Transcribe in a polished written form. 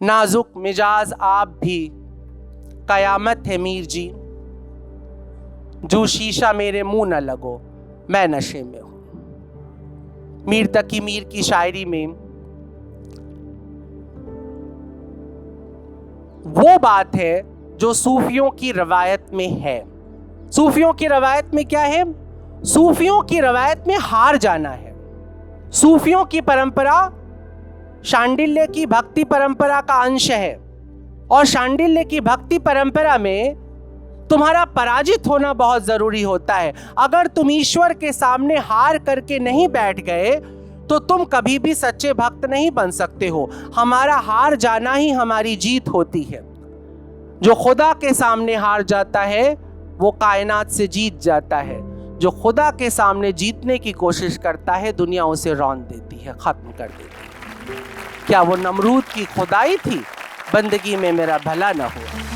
नाजुक मिजाज आप भी, कयामत है मीर जी, जो शीशा मेरे मुंह न लगो, मैं नशे में हूं। मीर तकी मीर की शायरी में वो बात है जो सूफियों की रवायत में है। सूफियों की रवायत में क्या है? सूफियों की रवायत में हार जाना है। सूफियों की परंपरा शांडिल्य की भक्ति परंपरा का अंश है, और शांडिल्य की भक्ति परंपरा में तुम्हारा पराजित होना बहुत जरूरी होता है। अगर तुम ईश्वर के सामने हार करके नहीं बैठ गए तो तुम कभी भी सच्चे भक्त नहीं बन सकते हो। हमारा हार जाना ही हमारी जीत होती है। जो खुदा के सामने हार जाता है वो कायनात से जीत जाता है। जो खुदा के सामने जीतने की कोशिश करता है, दुनिया उसे रौंद देती है, खत्म कर देती है। क्या वो नमरूद की खुदाई थी? बंदगी में मेरा भला न हुआ।